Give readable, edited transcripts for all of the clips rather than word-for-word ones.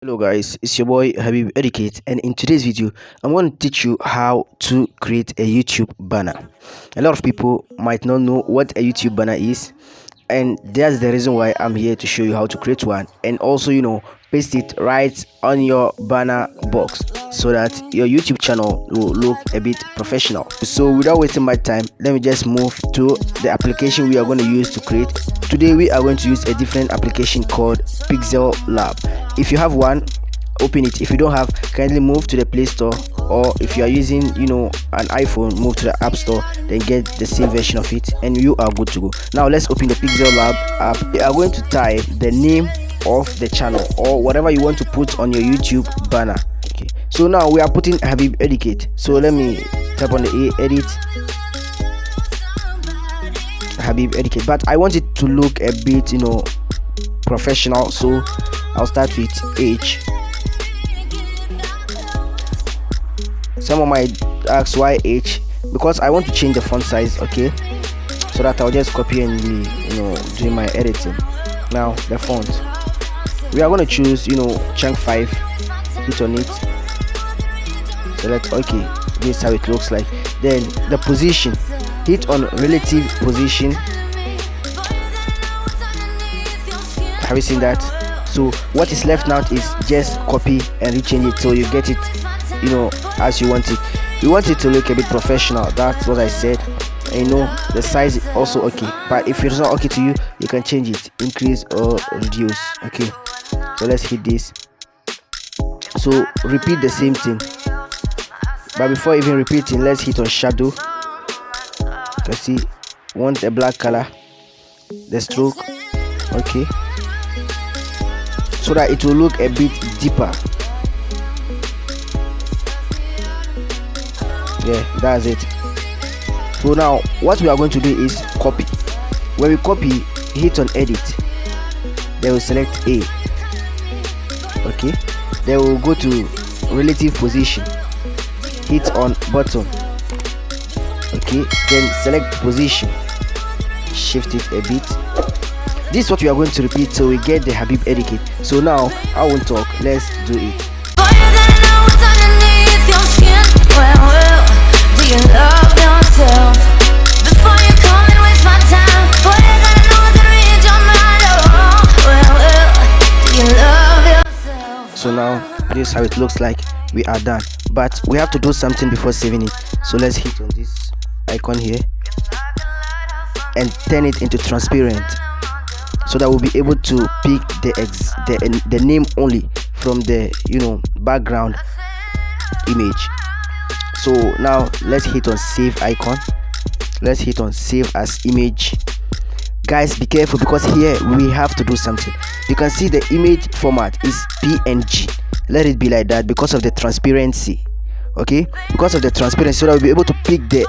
Hello guys, it's your boy Habib Educate, and in today's video I'm going to teach you how to create a YouTube banner. A lot of people might not know what a YouTube banner is, and that's the reason why I'm here to show you how to create one, and also paste it right on your banner box so that your YouTube channel will look a bit professional. So without wasting my time, let me just move to the application we are going to use to create. Today we are going to use a different application called Pixel Lab. If you have one, open it. If you don't have, kindly move to the Play Store, or if you are using an iPhone, move to the App Store, then get the same version of it and you are good to go. Now let's open the Pixel Lab app. You are going to type the name of the channel or whatever you want to put on your YouTube banner. Okay, so now we are putting Habib Educate. So let me tap on the edit Habib Educate, but I want it to look a bit professional, so I'll start with H. Someone might ask why H, because I want to change the font size, okay, so that I'll just copy and be doing my editing. Now the font, we are going to choose chunk 5, hit on it, select OK. This is how it looks like. Then the position, hit on relative position. Have you seen that? So what is left now is just copy and rechange it so you get it as you want it. You want it to look a bit professional, that's what I said. And the size is also okay, but if it's not okay to you, you can change it, increase or reduce. Okay, so let's hit this. So repeat the same thing, but before even repeating, let's hit on shadow. You can see, want a black color, the stroke, okay, so that it will look a bit deeper. Yeah, that's it. So now what we are going to do is copy. When we copy, hit on edit, then we select A. Okay, then we'll go to relative position, hit on bottom. Okay, then select position, shift it a bit. This is what we are going to repeat so we get the Habib Educate. So now I won't talk, let's do it. You love yourself before you come and waste my time. Boy, you gotta know how to read your mind. Do you love yourself? So now this is how it looks like. We are done, but we have to do something before saving it. So let's hit on this icon here and turn it into transparent, so that we'll be able to pick the name only from the background image. So now let's hit on save icon, let's hit on save as image. Guys, be careful, because here we have to do something. You can see the image format is PNG. Let it be like that because of the transparency. Okay, because of the transparency, so that we'll be able to pick the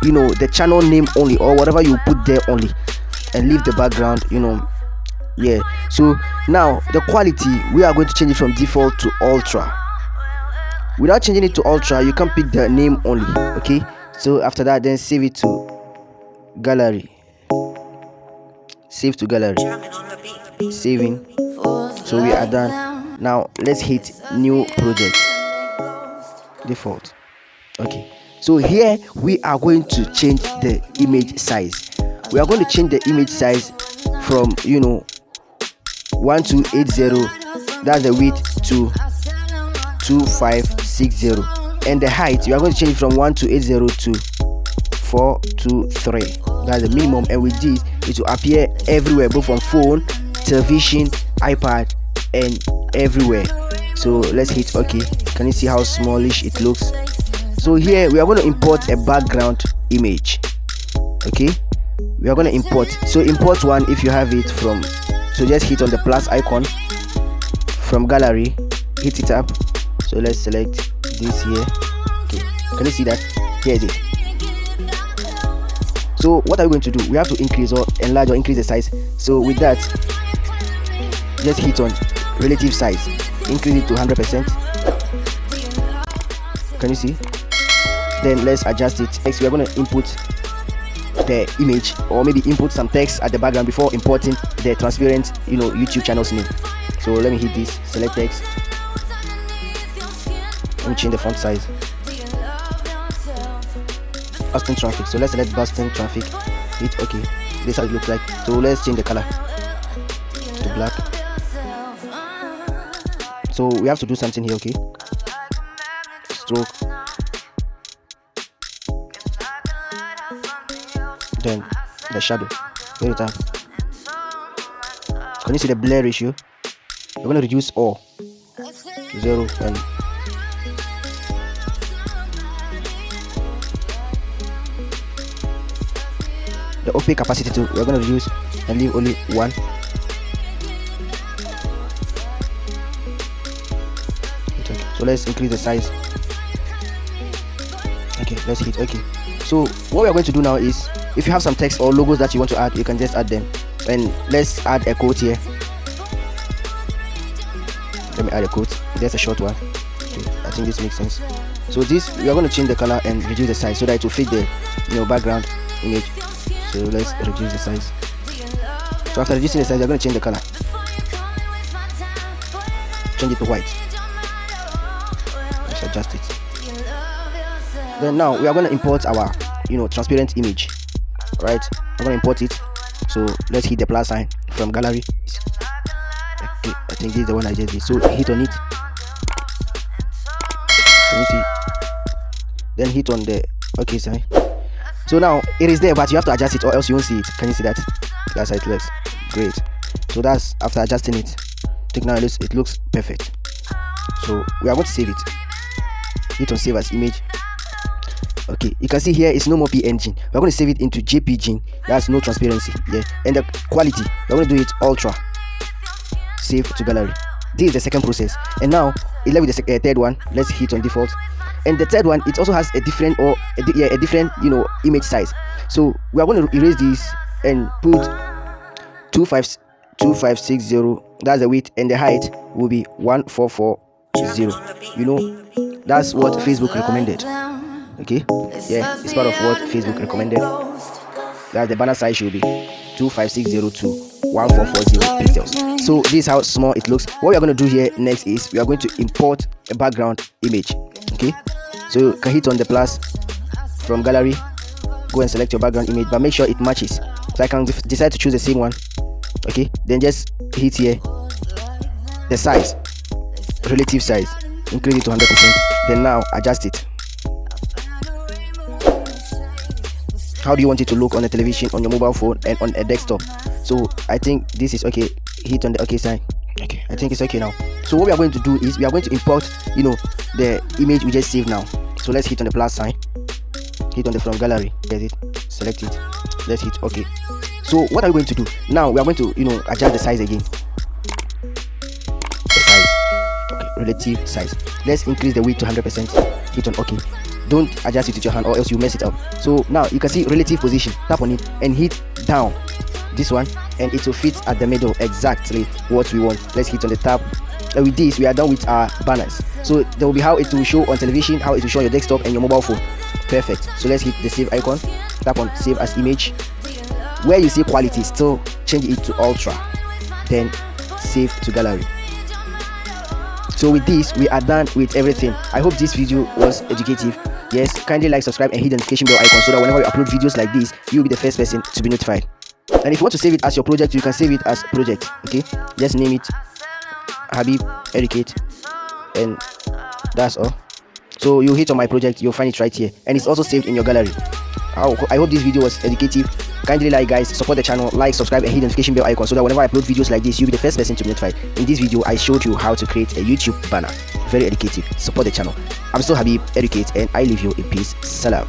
the channel name only, or whatever you put there only, and leave the background yeah. So now the quality, we are going to change it from default to ultra. Without changing it to ultra, you can pick the name only. Okay, so after that, then save it to gallery, save to gallery, saving. So we are done. Now let's hit new project, default. Okay, so here we are going to change the image size. We are going to change the image size from 1280, that's the width, to 2560, and the height we are going to change from 1280 to 423. That's the minimum, and with this it will appear everywhere, both on phone, television, iPad, and everywhere. So let's hit OK. Can you see how smallish it looks? So here we are going to import a background image. Okay, we are going to import. So import one if you have it from, so just hit on the plus icon from gallery, hit it up. So let's select this here. Okay, can you see that? Here it is. So what are we going to do? We have to increase or enlarge or increase the size. So with that, just hit on relative size, increase it to 100%. Can you see? Then let's adjust it. Next, we are going to input the image, or maybe input some text at the background before importing the transparent YouTube channel's name. So let me hit this, select text, let me change the font size. Boston traffic, so let's select Boston traffic, hit OK. This is how it looks like. So let's change the color to black. So we have to do something here, okay? Stroke, then the shadow, very time. Can you see the blur ratio? We're going to reduce all to 0 and the opaque capacity too, we're going to reduce and leave only 1. So let's increase the size. Okay, let's hit OK. So what we are going to do now is, if you have some text or logos that you want to add, you can just add them. And let's add a quote here. Let me add a quote, just a short one. Okay, I think this makes sense. So this, we are going to change the color and reduce the size so that it will fit the background image. So let's reduce the size. So after reducing the size, we are going to change the color, change it to white. Let's adjust it. Then now we are going to import our transparent image. Right, I'm going to import it. So let's hit the plus sign from gallery. Okay, I think this is the one I just did. So hit on it. Can you see? Then hit on the OK sign. So now it is there, but you have to adjust it or else you won't see it. Can you see that? That's how it looks. Great. So that's after adjusting it. Take now it looks perfect. So we are going to save it. Hit on save as image. Okay, you can see here it's no more PNG. We're going to save it into JPG. That's no transparency. Yeah, and the quality, we're going to do it ultra. Save to gallery. This is the second process. And now it left with the third one. Let's hit on default. And the third one, it also has a different a different image size. So we are going to erase this and put 2560. That's the width, and the height will be 1440. That's what Facebook recommended. Okay, yeah, it's part of what Facebook recommended. That the banner size should be 2560 to 1440 pixels. So this is how small it looks. What we are going to do here next is we are going to import a background image. Okay, so you can hit on the plus from gallery, go and select your background image, but make sure it matches. So I can decide to choose the same one. Okay, then just hit here, the size, relative size, increase it to 100%. Then now adjust it. How do you want it to look on the television, on your mobile phone, and on a desktop? So I think this is okay. Hit on the OK sign. Okay, I think it's okay now. So what we are going to do is we are going to import the image we just saved now. So let's hit on the plus sign, hit on the from gallery, get it, select it, let's hit OK. So what are we going to do now? We are going to adjust the size again. The size, okay, relative size. Let's increase the width to 100%. Hit on OK. Don't adjust it with your hand or else you mess it up. So now you can see relative position. Tap on it and hit down this one, and it will fit at the middle, exactly what we want. Let's hit on the tab. And with this we are done with our banners. So there will be how it will show on television, how it will show on your desktop and your mobile phone. Perfect. So let's hit the save icon, tap on save as image. Where you see quality, still change it to ultra, then save to gallery. So with this we are done with everything. I hope this video was educative. Yes, kindly like, subscribe and hit the notification bell icon so that whenever we upload videos like this, you'll be the first person to be notified. And if you want to save it as your project, you can save it as project. Okay, just name it Habib Educate, and that's all. So you hit on my project, you'll find it right here, and it's also saved in your gallery. I hope this video was educative. Kindly like, guys, support the channel, like, subscribe and hit the notification bell icon so that whenever I upload videos like this, you'll be the first person to be notified. In this video I showed you how to create a YouTube banner. Very educative. Support the channel. I'm still Habib Educate, and I leave you in peace. Salam.